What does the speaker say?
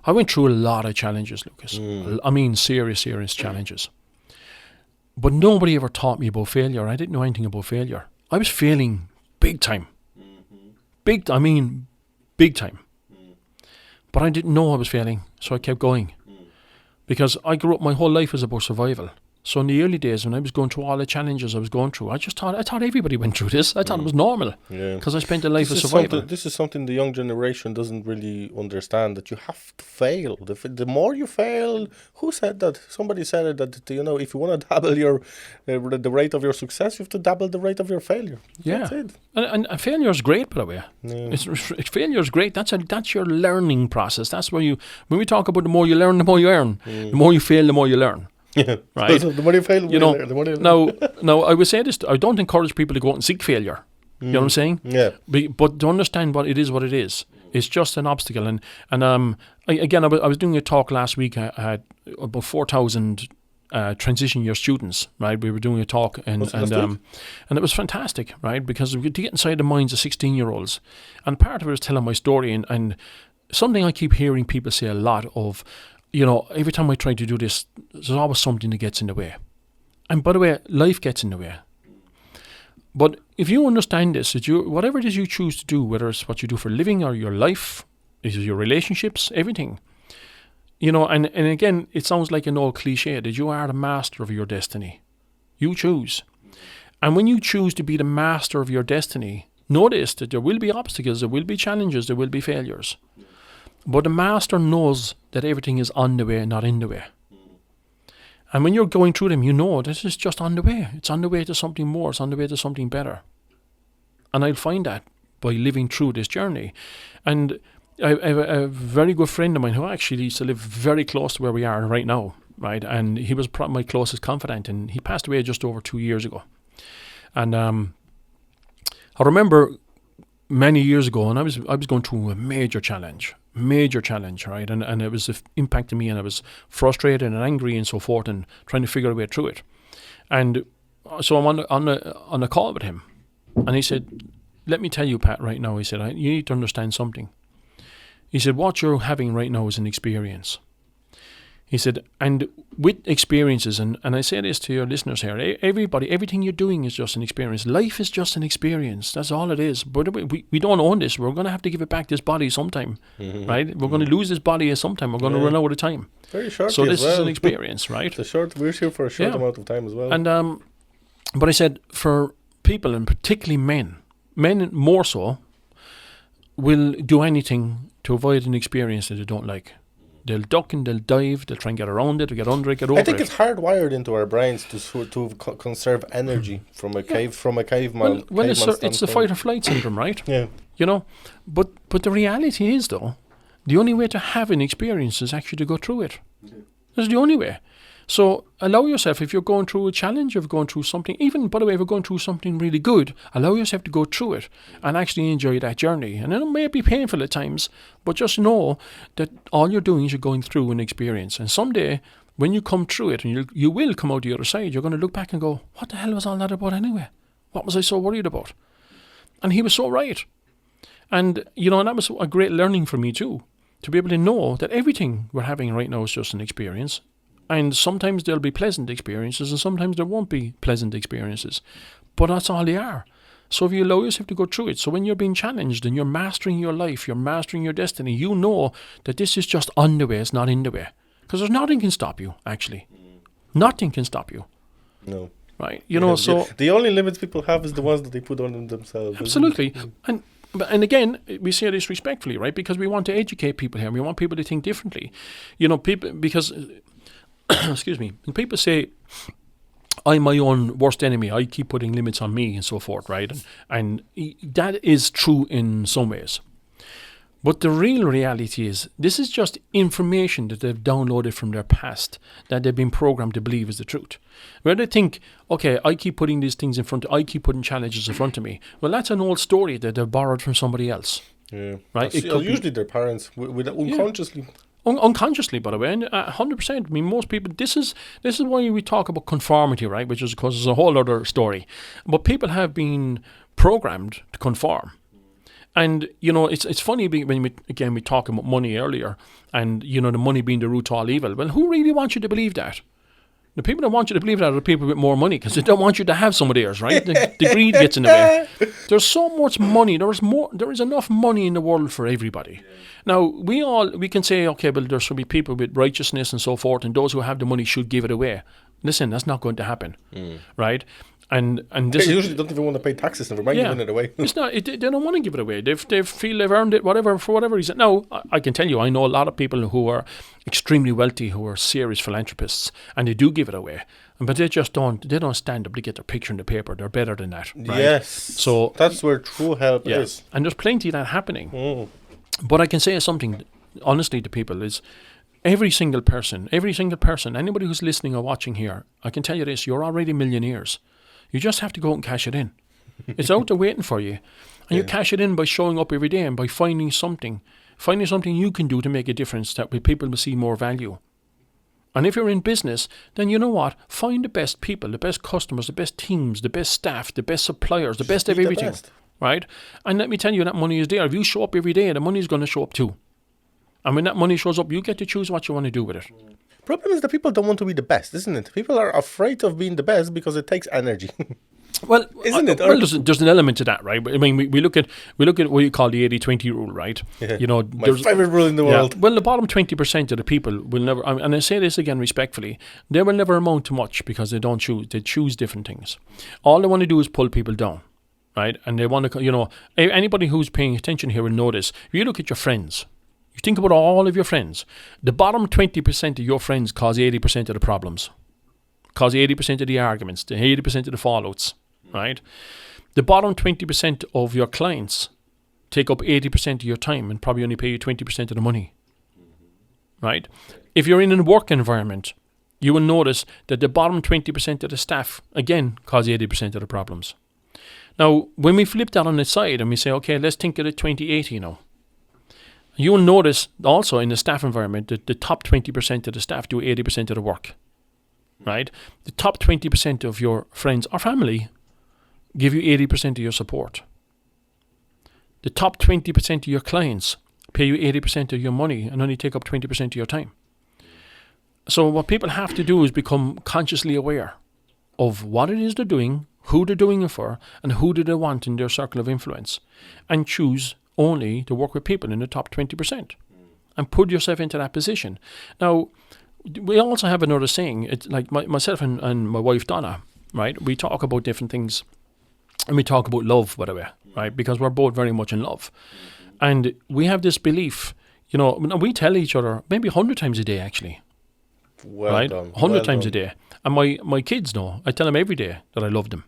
I went through a lot of challenges, Lucas. I mean, serious challenges. But nobody ever taught me about failure. I didn't know anything about failure. I was failing big time. Big time. But I didn't know I was failing, so I kept going. Because I grew up, my whole life was about survival. So in the early days, when I was going through all the challenges I was going through, I thought everybody went through this. I thought it was normal. Because I spent a life of survival. This is something the young generation doesn't really understand, that you have to fail. The more you fail, who said that? Somebody said it, that, if you want to double the rate of your success, you have to double the rate of your failure. Yeah. That's it. And failure is great, by the way. Failure is great. That's your learning process. That's where when we talk about the more you learn, the more you earn. The more you fail, the more you learn. Yeah. Right. So the more you fail, the more you learn. Now, I would say this: I don't encourage people to go out and seek failure. You know what I'm saying? Yeah. But to understand what it is. It's just an obstacle. And I was doing a talk last week. I had about 4,000 transition year students. Right, we were doing a talk, and it was fantastic. Right, because we get inside the minds of 16-year-olds, and part of it was telling my story, and something I keep hearing people say a lot of. Every time I try to do this, there's always something that gets in the way. And by the way, life gets in the way. But if you understand this, whatever it is you choose to do, whether it's what you do for a living or your life, is your relationships, everything, and again, it sounds like an old cliche that you are the master of your destiny. You choose. And when you choose to be the master of your destiny, notice that there will be obstacles, there will be challenges, there will be failures. But the master knows that everything is on the way, not in the way. And when you're going through them, this is just on the way. It's on the way to something more. It's on the way to something better. And I'll find that by living through this journey. And I have a very good friend of mine who actually used to live very close to where we are right now, right? And he was probably my closest confidant, and he passed away just over 2 years ago. And I remember many years ago, and I was going through a major challenge, right? And it was impacting me, and I was frustrated and angry and so forth, and trying to figure a way through it. And so I'm on a call with him, and he said, "Let me tell you, Pat, right now," he said, "you need to understand something." He said, "What you're having right now is an experience." He said, and with experiences, and I say this to your listeners here, everything you're doing is just an experience. Life is just an experience. That's all it is. But we don't own this. We're going to have to give it back this body sometime, right? We're going to lose this body sometime. We're going to run out of time. Very short. So this is an experience, right? We're here for a short amount of time as well. And but I said, for people, and particularly men more so, will do anything to avoid an experience that they don't like. They'll duck and they'll dive, they'll try and get around it, they'll get under it, get over it. I think it's hardwired into our brains to conserve energy from a caveman. Well, it's the fight or flight syndrome, right? Yeah. But the reality is, though, the only way to have an experience is actually to go through it. That's the only way. So allow yourself, if you're going through a challenge, if you're going through something, even, by the way, if you're going through something really good, allow yourself to go through it and actually enjoy that journey. And it may be painful at times, but just know that all you're doing is you're going through an experience. And someday, when you come through it, and you will come out the other side, you're going to look back and go, what the hell was all that about anyway? What was I so worried about? And he was so right. And, and that was a great learning for me too, to be able to know that everything we're having right now is just an experience. And sometimes there'll be pleasant experiences, and sometimes there won't be pleasant experiences. But that's all they are. So if you allow yourself to go through it, so when you're being challenged and you're mastering your life, you're mastering your destiny, you know that this is just on the way, it's not in the way. Because there's nothing can stop you, actually. Nothing can stop you. No. Right? So the only limits people have is the ones that they put on themselves. Absolutely. And again, we say this respectfully, right? Because we want to educate people here. We want people to think differently. People, because... excuse me, when people say, I'm my own worst enemy, I keep putting limits on me and so forth, right? And that is true in some ways. But the real reality is, this is just information that they've downloaded from their past, that they've been programmed to believe is the truth. Where they think, okay, I keep putting these things I keep putting challenges in front of me. Well, that's an old story that they've borrowed from somebody else. Yeah. Right? Usually their parents, with unconsciously. Yeah. Unconsciously, by the way, and 100%. I mean, most people. This is why we talk about conformity, right? Which is, of course, is a whole other story. But people have been programmed to conform, And, you know, it's funny when we talk about money earlier and, you know, the money being the root to all evil. Well, who really wants you to believe that? The people that want you to believe that are the people with more money because they don't want you to have some of theirs, right? The greed gets in the way. There's so much money. There is enough money in the world for everybody. Now, we can say, okay, well, there should be people with righteousness and so forth, and those who have the money should give it away. Listen, that's not going to happen, right? And this They usually don't even want to pay taxes, never mind giving it away. It's not. They don't want to give it away. They feel they've earned it, for whatever reason. Now, I can tell you, I know a lot of people who are extremely wealthy, who are serious philanthropists, and they do give it away. But they just don't. They don't stand up to get their picture in the paper. They're better than that. Right? Yes. So that's where true help is. And there's plenty of that happening. But I can say something honestly to people is. Every single person, anybody who's listening or watching here, I can tell you this: you're already millionaires. You just have to go out and cash it in. It's out there waiting for you. And you cash it in by showing up every day and by finding something you can do to make a difference that people will see more value. And if you're in business, then you know what? Find the best people, the best customers, the best teams, the best staff, the best suppliers, the best of everything. Right? And let me tell you, that money is there. If you show up every day, the money is going to show up too. And when that money shows up, you get to choose what you want to do with it. Problem is that people don't want to be the best, isn't it? People are afraid of being the best because it takes energy. Well, isn't it? Well, there's an element to that, right? I mean, we look at what you call the 80-20 rule, right? Yeah. You know, my favorite rule in the world. Well, the bottom 20% of the people will never, and I say this again respectfully, they will never amount to much because they don't choose. They choose different things. All they want to do is pull people down, right? And they want to, you know, anybody who's paying attention here will notice. If you look at your friends. You think about all of your friends. The bottom 20% of your friends cause 80% of the problems, cause 80% of the arguments, the 80% of the fallouts, right? The bottom 20% of your clients take up 80% of your time and probably only pay you 20% of the money, right? If you're in a work environment, you will notice that the bottom 20% of the staff, again, cause 80% of the problems. Now, when we flip that on its side and we say, okay, let's think of it 2080 now. You will notice also in the staff environment that the top 20% of the staff do 80% of the work, right? The top 20% of your friends or family give you 80% of your support. The top 20% of your clients pay you 80% of your money and only take up 20% of your time. So what people have to do is become consciously aware of what it is they're doing, who they're doing it for, and who do they want in their circle of influence, and choose only to work with people in the top 20% and put yourself into that position. Now, we also have another saying. It's like myself and my wife Donna, right? We talk about different things and we talk about love, by the way, right? Because we're both very much in love. And we have this belief, you know, we tell each other maybe 100 times a day actually. Well right? done. 100 times a day. And my kids know. I tell them every day that I love them.